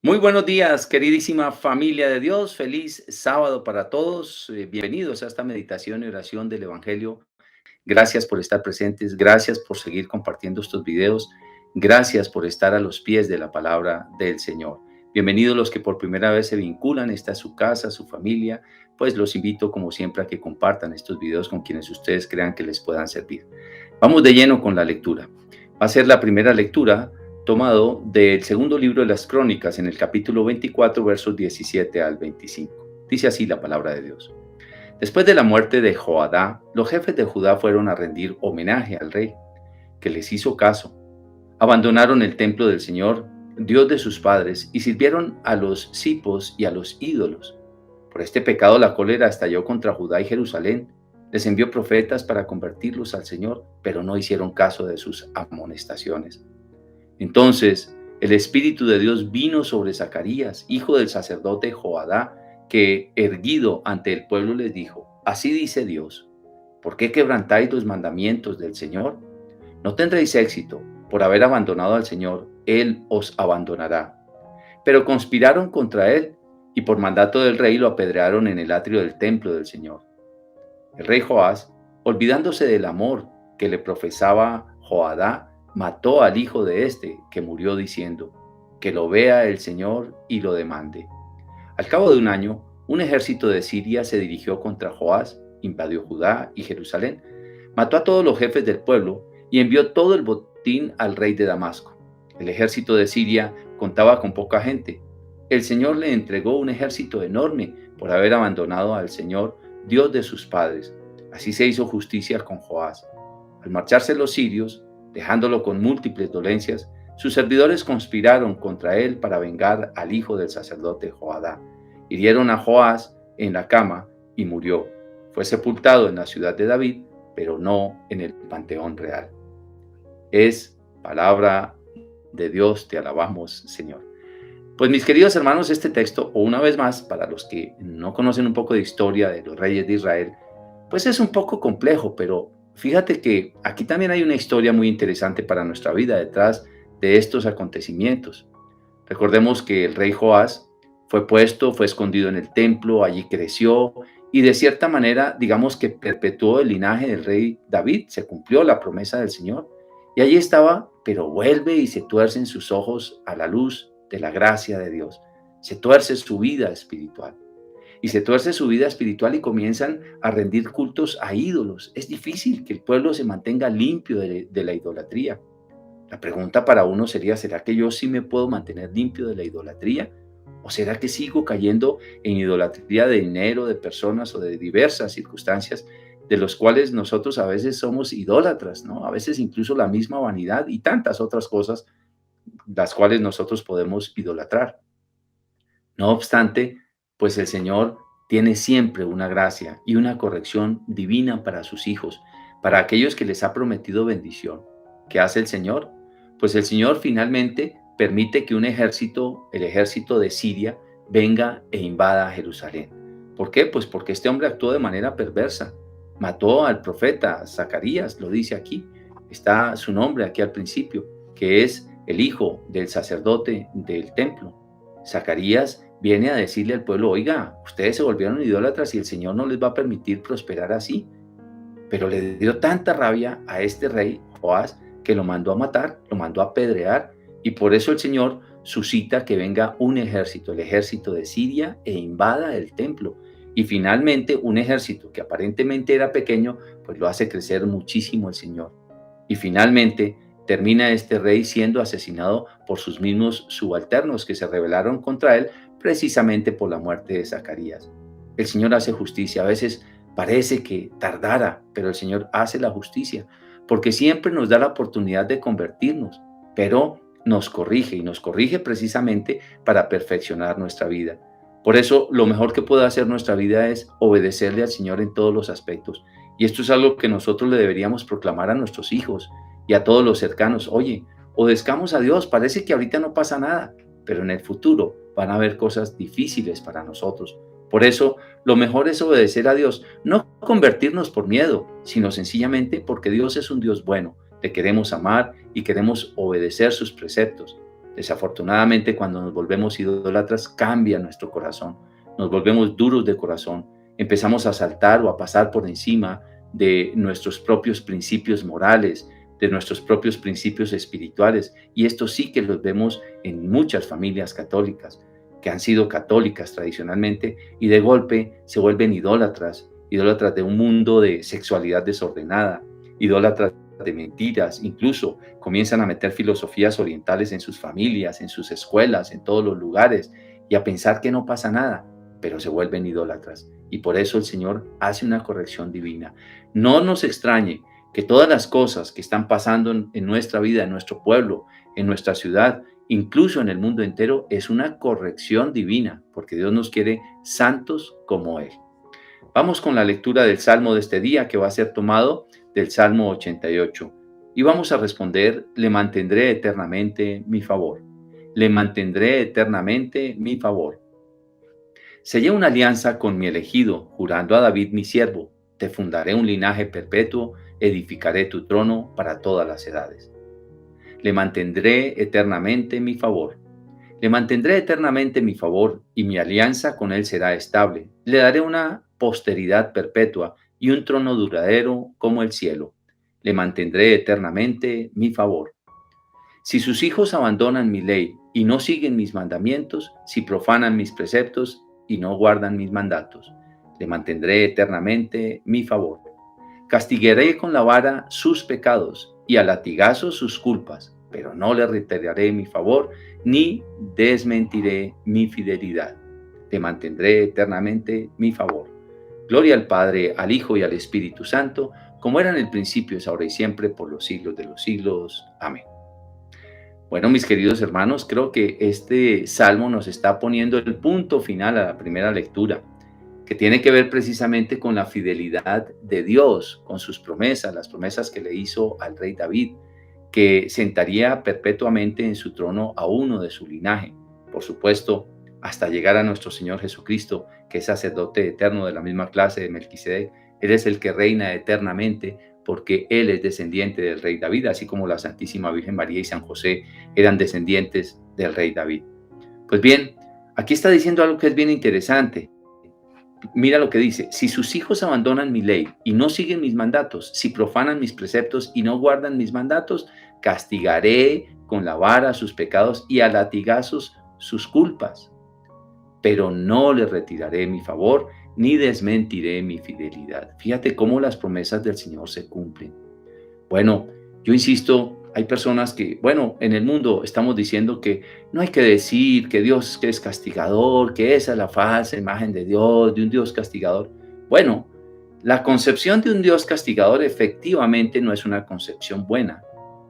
Muy buenos días, queridísima familia de Dios. Feliz sábado para todos. Bienvenidos a esta meditación y oración del Evangelio. Gracias por estar presentes. Gracias por seguir compartiendo estos videos. Gracias por estar a los pies de la palabra del Señor. Bienvenidos los que por primera vez se vinculan. Esta es su casa, su familia. Pues los invito, como siempre, a que compartan estos videos con quienes ustedes crean que les puedan servir. Vamos de lleno con la lectura. Va a ser la primera lectura tomado del segundo libro de las Crónicas, en el capítulo 24, versos 17 al 25. Dice así la palabra de Dios. Después de la muerte de Joadá, los jefes de Judá fueron a rendir homenaje al rey, que les hizo caso. Abandonaron el templo del Señor, Dios de sus padres, y sirvieron a los cipos y a los ídolos. Por este pecado la cólera estalló contra Judá y Jerusalén. Les envió profetas para convertirlos al Señor, pero no hicieron caso de sus amonestaciones. Entonces el Espíritu de Dios vino sobre Zacarías, hijo del sacerdote Joadá, que, erguido ante el pueblo, les dijo: Así dice Dios, ¿por qué quebrantáis los mandamientos del Señor? No tendréis éxito por haber abandonado al Señor, Él os abandonará. Pero conspiraron contra Él y por mandato del rey lo apedrearon en el atrio del templo del Señor. El rey Joás, olvidándose del amor que le profesaba Joadá, mató al hijo de éste, que murió, diciendo: Que lo vea el Señor y lo demande. Al cabo de un año, un ejército de Siria se dirigió contra Joás, invadió Judá y Jerusalén, mató a todos los jefes del pueblo y envió todo el botín al rey de Damasco. El ejército de Siria contaba con poca gente. El Señor le entregó un ejército enorme por haber abandonado al Señor, Dios de sus padres. Así se hizo justicia con Joás. Al marcharse los sirios, dejándolo con múltiples dolencias, sus servidores conspiraron contra él para vengar al hijo del sacerdote Joadá. Hirieron a Joás en la cama y murió. Fue sepultado en la ciudad de David, pero no en el panteón real. Es palabra de Dios, te alabamos, Señor. Pues mis queridos hermanos, este texto, o una vez más, para los que no conocen un poco de historia de los reyes de Israel, pues es un poco complejo, pero fíjate que aquí también hay una historia muy interesante para nuestra vida detrás de estos acontecimientos. Recordemos que el rey Joás fue escondido en el templo, allí creció y de cierta manera, digamos que perpetuó el linaje del rey David, se cumplió la promesa del Señor y allí estaba, pero vuelve y se tuercen sus ojos a la luz de la gracia de Dios, se tuerce su vida espiritual. Y se tuerce su vida espiritual y comienzan a rendir cultos a ídolos. Es difícil que el pueblo se mantenga limpio de la idolatría. La pregunta para uno sería: ¿será que yo sí me puedo mantener limpio de la idolatría? ¿O será que sigo cayendo en idolatría de dinero, de personas o de diversas circunstancias de los cuales nosotros a veces somos idólatras, ¿no? A veces incluso la misma vanidad y tantas otras cosas las cuales nosotros podemos idolatrar. No obstante, pues el Señor tiene siempre una gracia y una corrección divina para sus hijos, para aquellos que les ha prometido bendición. ¿Qué hace el Señor? Pues el Señor finalmente permite que un ejército, el ejército de Siria, venga e invada a Jerusalén. ¿Por qué? Pues porque este hombre actuó de manera perversa. Mató al profeta Zacarías, lo dice aquí. Está su nombre aquí al principio, que es el hijo del sacerdote del templo. Zacarías viene a decirle al pueblo: oiga, ustedes se volvieron idólatras y el Señor no les va a permitir prosperar así. Pero le dio tanta rabia a este rey, Joás, que lo mandó a matar, lo mandó a apedrear, y por eso el Señor suscita que venga un ejército, el ejército de Siria, e invada el templo. Y finalmente un ejército que aparentemente era pequeño, pues lo hace crecer muchísimo el Señor. Y finalmente termina este rey siendo asesinado por sus mismos subalternos que se rebelaron contra él precisamente por la muerte de Zacarías. El Señor hace justicia. A veces parece que tardara, pero el Señor hace la justicia, porque siempre nos da la oportunidad de convertirnos, pero nos corrige y nos corrige precisamente para perfeccionar nuestra vida. Por eso, lo mejor que puede hacer nuestra vida es obedecerle al Señor en todos los aspectos. Y esto es algo que nosotros le deberíamos proclamar a nuestros hijos y a todos los cercanos. Oye, obedezcamos a Dios, parece que ahorita no pasa nada, pero en el futuro van a haber cosas difíciles para nosotros. Por eso, lo mejor es obedecer a Dios, no convertirnos por miedo, sino sencillamente porque Dios es un Dios bueno. Le queremos amar y queremos obedecer sus preceptos. Desafortunadamente, cuando nos volvemos idólatras, cambia nuestro corazón. Nos volvemos duros de corazón. Empezamos a saltar o a pasar por encima de nuestros propios principios morales, de nuestros propios principios espirituales. Y esto sí que los vemos en muchas familias católicas, que han sido católicas tradicionalmente y de golpe se vuelven idólatras, idólatras de un mundo de sexualidad desordenada, idólatras de mentiras, incluso comienzan a meter filosofías orientales en sus familias, en sus escuelas, en todos los lugares, y a pensar que no pasa nada, pero se vuelven idólatras. Y por eso el Señor hace una corrección divina. No nos extrañe que todas las cosas que están pasando en nuestra vida, en nuestro pueblo, en nuestra ciudad, incluso en el mundo entero, es una corrección divina, porque Dios nos quiere santos como Él. Vamos con la lectura del Salmo de este día, que va a ser tomado del Salmo 88. Y vamos a responder: le mantendré eternamente mi favor. Le mantendré eternamente mi favor. Sellé una alianza con mi elegido, jurando a David mi siervo: te fundaré un linaje perpetuo, edificaré tu trono para todas las edades. Le mantendré eternamente mi favor. Le mantendré eternamente mi favor, y mi alianza con él será estable. Le daré una posteridad perpetua y un trono duradero como el cielo. Le mantendré eternamente mi favor. Si sus hijos abandonan mi ley y no siguen mis mandamientos, si profanan mis preceptos y no guardan mis mandatos, le mantendré eternamente mi favor. Castigaré con la vara sus pecados y a latigazos sus culpas, pero no le reiteraré mi favor ni desmentiré mi fidelidad. Le mantendré eternamente mi favor. Gloria al Padre, al Hijo y al Espíritu Santo, como era en el principio, es ahora y siempre, por los siglos de los siglos. Amén. Bueno, mis queridos hermanos, creo que este salmo nos está poniendo el punto final a la primera lectura, que tiene que ver precisamente con la fidelidad de Dios, con sus promesas, las promesas que le hizo al rey David, que sentaría perpetuamente en su trono a uno de su linaje, por supuesto, hasta llegar a nuestro Señor Jesucristo, que es sacerdote eterno de la misma clase de Melquisedec. Él es el que reina eternamente, porque Él es descendiente del rey David, así como la Santísima Virgen María y San José eran descendientes del rey David. Pues bien, aquí está diciendo algo que es bien interesante. Mira lo que dice: si sus hijos abandonan mi ley y no siguen mis mandatos, si profanan mis preceptos y no guardan mis mandatos, castigaré con la vara sus pecados y a latigazos sus culpas, pero no le retiraré mi favor ni desmentiré mi fidelidad. Fíjate cómo las promesas del Señor se cumplen. Bueno, yo insisto, hay personas que, bueno, en el mundo estamos diciendo que no hay que decir que Dios que es castigador, que esa es la falsa imagen de Dios, de un Dios castigador. Bueno, la concepción de un Dios castigador efectivamente no es una concepción buena,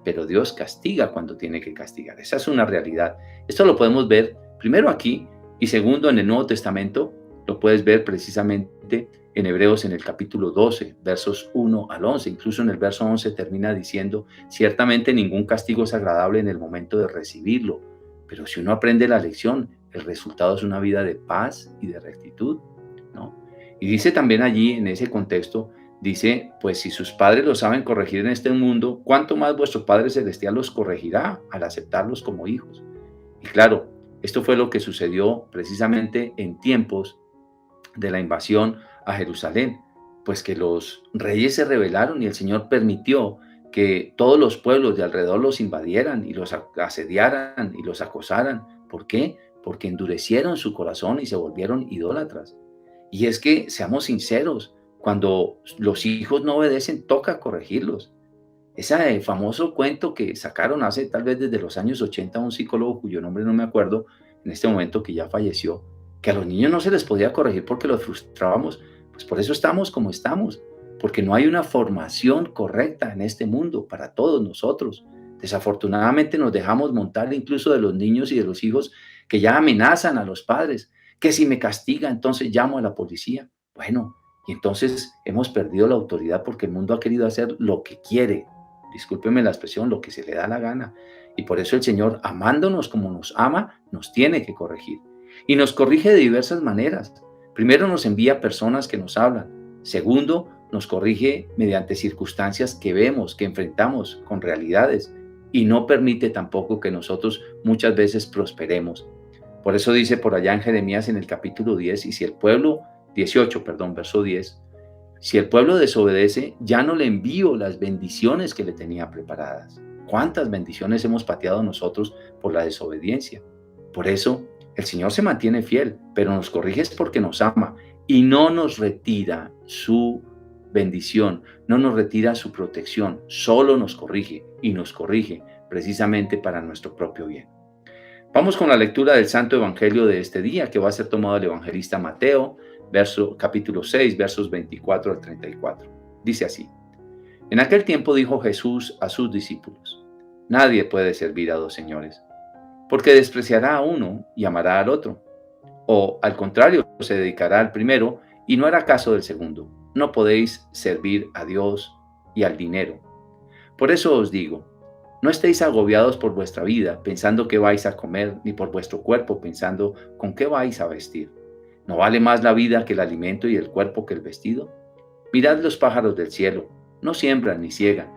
pero Dios castiga cuando tiene que castigar. Esa es una realidad. Esto lo podemos ver primero aquí y segundo en el Nuevo Testamento. Lo puedes ver precisamente en Hebreos en el capítulo 12, versos 1 al 11. Incluso en el verso 11 termina diciendo: ciertamente ningún castigo es agradable en el momento de recibirlo, pero si uno aprende la lección, el resultado es una vida de paz y de rectitud, ¿no? Y dice también allí, en ese contexto, dice: pues si sus padres los saben corregir en este mundo, ¿cuánto más vuestro Padre Celestial los corregirá al aceptarlos como hijos? Y claro, esto fue lo que sucedió precisamente en tiempos de la invasión a Jerusalén, pues que los reyes se rebelaron y el Señor permitió que todos los pueblos de alrededor los invadieran y los asediaran y los acosaran. ¿Por qué? Porque endurecieron su corazón y se volvieron idólatras. Y es que, seamos sinceros, cuando los hijos no obedecen, toca corregirlos. Ese famoso cuento que sacaron hace tal vez desde los años 80, un psicólogo cuyo nombre no me acuerdo en este momento, que ya falleció, que a los niños no se les podía corregir porque los frustrábamos. Pues por eso estamos como estamos, porque no hay una formación correcta en este mundo para todos nosotros. Desafortunadamente nos dejamos montar incluso de los niños y de los hijos, que ya amenazan a los padres, que si me castiga entonces llamo a la policía. Bueno, y entonces hemos perdido la autoridad porque el mundo ha querido hacer lo que quiere, discúlpeme la expresión, lo que se le da la gana. Y por eso el Señor, amándonos como nos ama, nos tiene que corregir. Y nos corrige de diversas maneras. Primero, nos envía personas que nos hablan. Segundo, nos corrige mediante circunstancias que vemos, que enfrentamos con realidades. y no permite tampoco que nosotros muchas veces prosperemos. Por eso dice por allá en Jeremías en el capítulo 10, y si el pueblo, 18, perdón, verso 10, si el pueblo desobedece, ya no le envío las bendiciones que le tenía preparadas. ¿Cuántas bendiciones hemos pateado nosotros por la desobediencia? Por eso el Señor se mantiene fiel, pero nos corrige es porque nos ama y no nos retira su bendición, no nos retira su protección, solo nos corrige y nos corrige precisamente para nuestro propio bien. Vamos con la lectura del Santo Evangelio de este día, que va a ser tomado del evangelista Mateo, capítulo 6, versos 24 al 34. Dice así: En aquel tiempo dijo Jesús a sus discípulos: Nadie puede servir a dos señores, porque despreciará a uno y amará al otro, o al contrario, se dedicará al primero y no hará caso del segundo. No podéis servir a Dios y al dinero. Por eso os digo, no estéis agobiados por vuestra vida, pensando qué vais a comer, ni por vuestro cuerpo, pensando con qué vais a vestir. ¿No vale más la vida que el alimento y el cuerpo que el vestido? Mirad los pájaros del cielo, no siembran ni ciegan,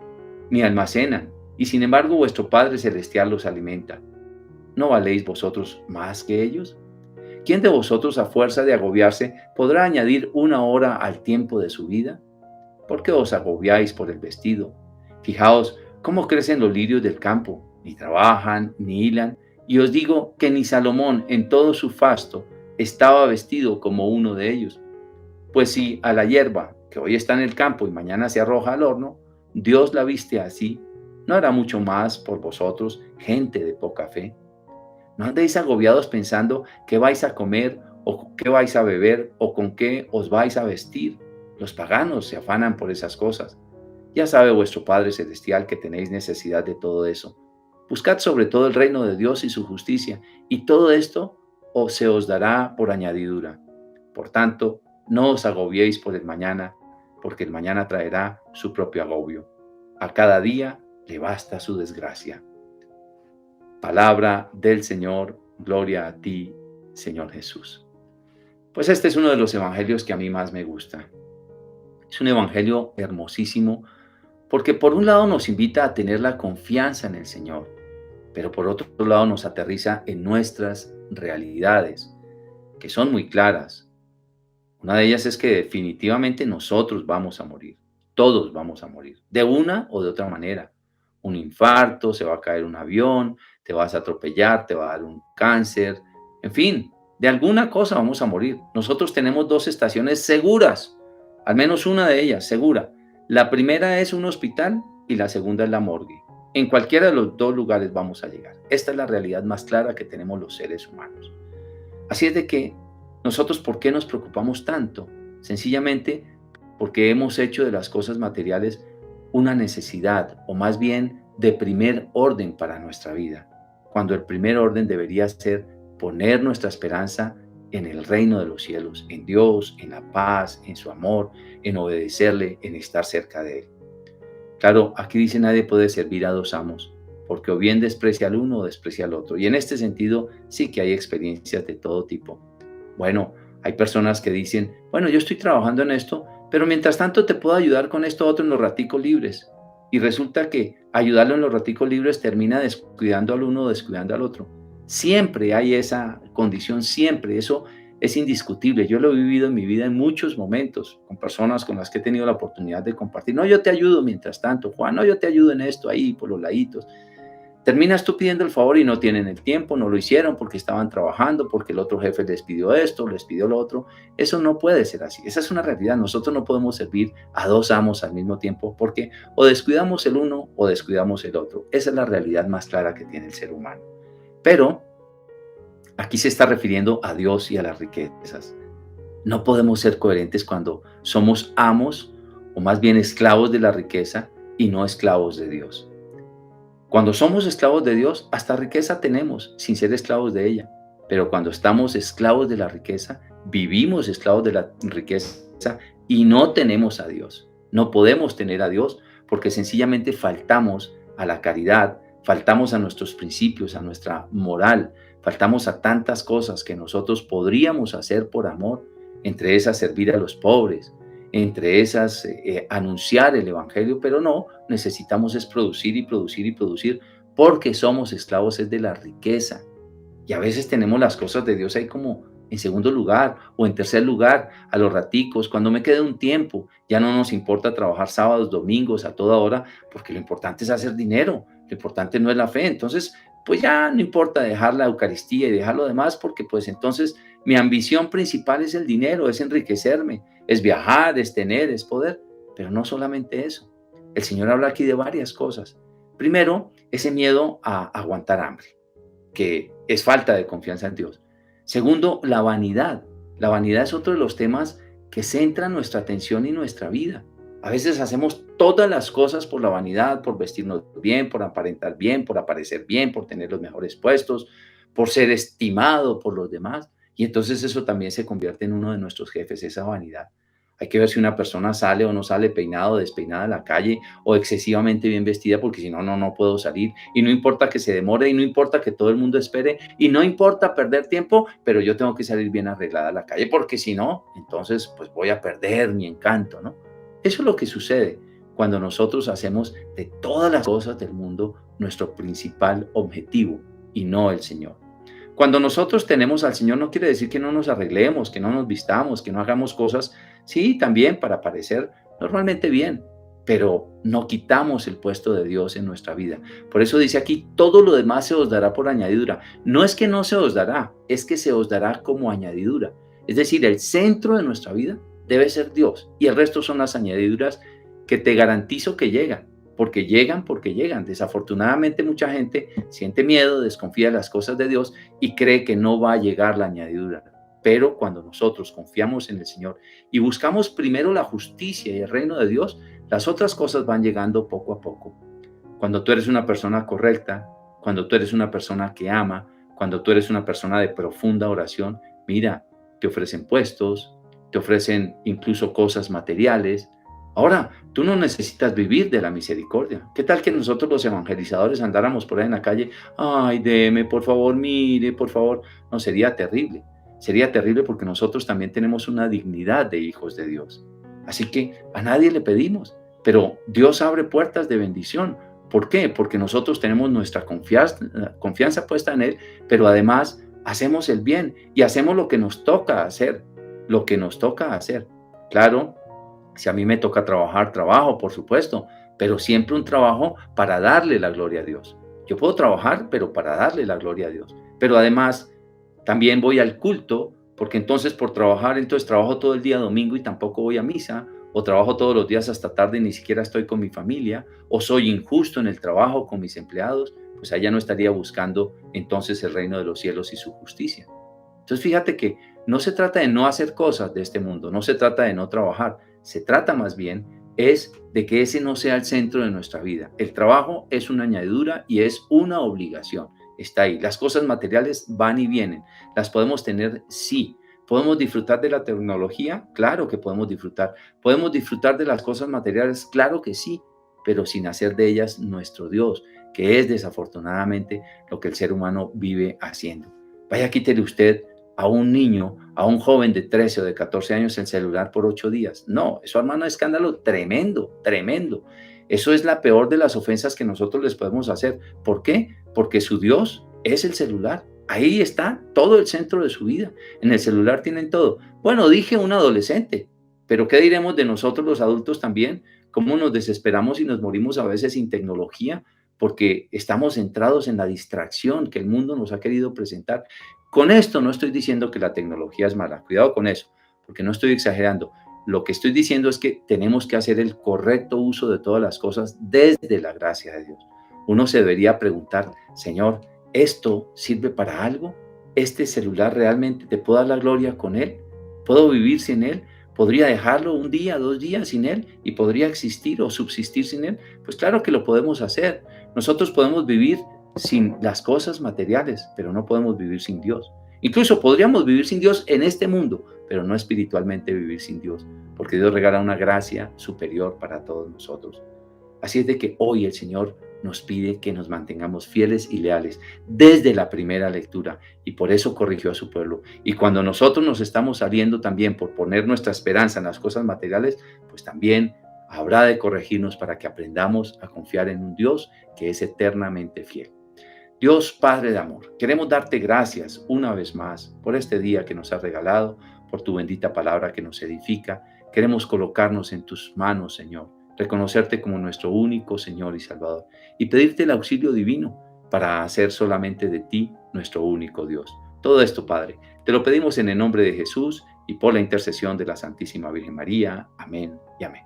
ni almacenan, y sin embargo vuestro Padre Celestial los alimenta. ¿No valéis vosotros más que ellos? ¿Quién de vosotros, a fuerza de agobiarse, podrá añadir una hora al tiempo de su vida? ¿Por qué os agobiáis por el vestido? Fijaos cómo crecen los lirios del campo, ni trabajan, ni hilan, y os digo que ni Salomón en todo su fasto estaba vestido como uno de ellos. Pues si a la hierba, que hoy está en el campo y mañana se arroja al horno, Dios la viste así, ¿no hará mucho más por vosotros, gente de poca fe? No andéis agobiados pensando qué vais a comer o qué vais a beber o con qué os vais a vestir. Los paganos se afanan por esas cosas. Ya sabe vuestro Padre Celestial que tenéis necesidad de todo eso. Buscad sobre todo el reino de Dios y su justicia, y todo esto se os dará por añadidura. Por tanto, no os agobiéis por el mañana, porque el mañana traerá su propio agobio. A cada día le basta su desgracia. Palabra del Señor, gloria a ti, Señor Jesús. Pues este es uno de los evangelios que a mí más me gusta. Es un evangelio hermosísimo porque por un lado nos invita a tener la confianza en el Señor, pero por otro lado nos aterriza en nuestras realidades, que son muy claras. Una de ellas es que definitivamente nosotros vamos a morir, todos vamos a morir, de una o de otra manera. Un infarto, se va a caer un avión, te vas a atropellar, te va a dar un cáncer, en fin, de alguna cosa vamos a morir. Nosotros tenemos dos estaciones seguras, al menos una de ellas segura. La primera es un hospital y la segunda es la morgue. En cualquiera de los dos lugares vamos a llegar. Esta es la realidad más clara que tenemos los seres humanos. Así es de que nosotros, ¿por qué nos preocupamos tanto? Sencillamente porque hemos hecho de las cosas materiales una necesidad, o más bien de primer orden para nuestra vida, cuando el primer orden debería ser poner nuestra esperanza en el reino de los cielos, en Dios, en la paz, en su amor, en obedecerle, en estar cerca de Él. Claro, aquí dice: nadie puede servir a dos amos, porque o bien desprecia al uno o desprecia al otro. Y en este sentido sí que hay experiencias de todo tipo. Bueno, hay personas que dicen: bueno, yo estoy trabajando en esto, pero mientras tanto te puedo ayudar con esto otro en los raticos libres. Y resulta que ayudarlo en los raticos libres termina descuidando al uno o descuidando al otro. Siempre hay esa condición, siempre. Eso es indiscutible. Yo lo he vivido en mi vida en muchos momentos, con personas con las que he tenido la oportunidad de compartir. No, yo te ayudo mientras tanto, Juan, no, yo te ayudo en esto, ahí, por los laditos. Terminas tú pidiendo el favor y no tienen el tiempo, no lo hicieron porque estaban trabajando, porque el otro jefe les pidió esto, les pidió lo otro. Eso no puede ser así. Esa es una realidad. Nosotros no podemos servir a dos amos al mismo tiempo porque o descuidamos el uno o descuidamos el otro. Esa es la realidad más clara que tiene el ser humano. Pero aquí se está refiriendo a Dios y a las riquezas. No podemos ser coherentes cuando somos amos o más bien esclavos de la riqueza y no esclavos de Dios. Cuando somos esclavos de Dios, hasta riqueza tenemos sin ser esclavos de ella. Pero cuando estamos esclavos de la riqueza, vivimos esclavos de la riqueza y no tenemos a Dios. No podemos tener a Dios porque sencillamente faltamos a la caridad, faltamos a nuestros principios, a nuestra moral, faltamos a tantas cosas que nosotros podríamos hacer por amor, entre esas servir a los pobres, entre esas anunciar el evangelio, pero no, necesitamos es producir y producir y producir porque somos esclavos es de la riqueza. Y a veces tenemos las cosas de Dios ahí como en segundo lugar o en tercer lugar, a los raticos, cuando me quede un tiempo. Ya no nos importa trabajar sábados, domingos, a toda hora, porque lo importante es hacer dinero, lo importante no es la fe. Entonces, pues ya no importa dejar la Eucaristía y dejar lo demás, porque pues entonces mi ambición principal es el dinero, es enriquecerme, es viajar, es tener, es poder. Pero no solamente eso. El Señor habla aquí de varias cosas. Primero, ese miedo a aguantar hambre, que es falta de confianza en Dios. Segundo, la vanidad. La vanidad es otro de los temas que centran nuestra atención y nuestra vida. A veces hacemos todas las cosas por la vanidad, por vestirnos bien, por aparentar bien, por aparecer bien, por tener los mejores puestos, por ser estimado por los demás. Y entonces eso también se convierte en uno de nuestros jefes, esa vanidad. Hay que ver si una persona sale o no sale peinado o despeinada a la calle o excesivamente bien vestida, porque si no, no puedo salir. Y no importa que se demore y no importa que todo el mundo espere y no importa perder tiempo, pero yo tengo que salir bien arreglada a la calle, porque si no, entonces pues voy a perder mi encanto, ¿no? Eso es lo que sucede cuando nosotros hacemos de todas las cosas del mundo nuestro principal objetivo y no el Señor. Cuando nosotros tenemos al Señor no quiere decir que no nos arreglemos, que no nos vistamos, que no hagamos cosas, sí, también para parecer normalmente bien, pero no quitamos el puesto de Dios en nuestra vida. Por eso dice aquí, todo lo demás se os dará por añadidura. No es que no se os dará, es que se os dará como añadidura. Es decir, el centro de nuestra vida debe ser Dios y el resto son las añadiduras que te garantizo que llegan. Porque llegan, porque llegan. Desafortunadamente mucha gente siente miedo, desconfía de las cosas de Dios y cree que no va a llegar la añadidura. Pero cuando nosotros confiamos en el Señor y buscamos primero la justicia y el reino de Dios, las otras cosas van llegando poco a poco. Cuando tú eres una persona correcta, cuando tú eres una persona que ama, cuando tú eres una persona de profunda oración, mira, te ofrecen puestos, te ofrecen incluso cosas materiales. Ahora, tú no necesitas vivir de la misericordia. ¿Qué tal que nosotros los evangelizadores andáramos por ahí en la calle? Ay, deme, por favor, mire, por favor. No, sería terrible. Sería terrible porque nosotros también tenemos una dignidad de hijos de Dios. Así que a nadie le pedimos, pero Dios abre puertas de bendición. ¿Por qué? Porque nosotros tenemos nuestra confianza puesta en Él, pero además hacemos el bien y hacemos lo que nos toca hacer, lo que nos toca hacer. Claro, si a mí me toca trabajar, trabajo, por supuesto, pero siempre un trabajo para darle la gloria a Dios. Yo puedo trabajar, pero para darle la gloria a Dios. Pero además, también voy al culto, porque entonces por trabajar, entonces trabajo todo el día domingo y tampoco voy a misa, o trabajo todos los días hasta tarde y ni siquiera estoy con mi familia, o soy injusto en el trabajo con mis empleados, pues allá no estaría buscando entonces el reino de los cielos y su justicia. Entonces fíjate que no se trata de no hacer cosas de este mundo, no se trata de no trabajar, se trata más bien es de que ese no sea el centro de nuestra vida. El trabajo es una añadidura y es una obligación. Está ahí. Las cosas materiales van y vienen. Las podemos tener, sí. ¿Podemos disfrutar de la tecnología? Claro que podemos disfrutar. ¿Podemos disfrutar de las cosas materiales? Claro que sí, pero sin hacer de ellas nuestro Dios, que es desafortunadamente lo que el ser humano vive haciendo. Vaya, quítele usted a un niño, a un joven de 13 o de 14 años el celular por 8 días. No, eso hermano es escándalo tremendo, tremendo. Eso es la peor de las ofensas que nosotros les podemos hacer. ¿Por qué? Porque su Dios es el celular. Ahí está todo el centro de su vida. En el celular tienen todo. Bueno, dije un adolescente, pero ¿qué diremos de nosotros los adultos también? ¿Cómo nos desesperamos y nos morimos a veces sin tecnología? Porque estamos centrados en la distracción que el mundo nos ha querido presentar. Con esto no estoy diciendo que la tecnología es mala, cuidado con eso, porque no estoy exagerando. Lo que estoy diciendo es que tenemos que hacer el correcto uso de todas las cosas desde la gracia de Dios. Uno se debería preguntar, Señor, ¿esto sirve para algo? ¿Este celular realmente te puedo dar la gloria con él? ¿Puedo vivir sin él? ¿Podría dejarlo un día, 2 días sin él y podría existir o subsistir sin él? Pues claro que lo podemos hacer. Nosotros podemos vivir sin las cosas materiales, pero no podemos vivir sin Dios. Incluso podríamos vivir sin Dios en este mundo, pero no espiritualmente vivir sin Dios, porque Dios regala una gracia superior para todos nosotros. Así es de que hoy el Señor nos pide que nos mantengamos fieles y leales desde la primera lectura, y por eso corrigió a su pueblo. Y cuando nosotros nos estamos saliendo también por poner nuestra esperanza en las cosas materiales, pues también habrá de corregirnos para que aprendamos a confiar en un Dios que es eternamente fiel. Dios Padre de amor, queremos darte gracias una vez más por este día que nos has regalado, por tu bendita palabra que nos edifica. Queremos colocarnos en tus manos, Señor, reconocerte como nuestro único Señor y Salvador y pedirte el auxilio divino para hacer solamente de ti nuestro único Dios. Todo esto, Padre, te lo pedimos en el nombre de Jesús y por la intercesión de la Santísima Virgen María. Amén y amén.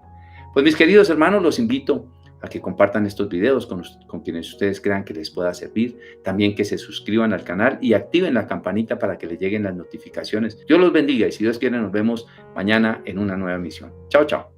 Pues mis queridos hermanos, los invito a que compartan estos videos con quienes ustedes crean que les pueda servir. También que se suscriban al canal y activen la campanita para que les lleguen las notificaciones. Dios los bendiga y si Dios quiere nos vemos mañana en una nueva emisión. Chao, chao.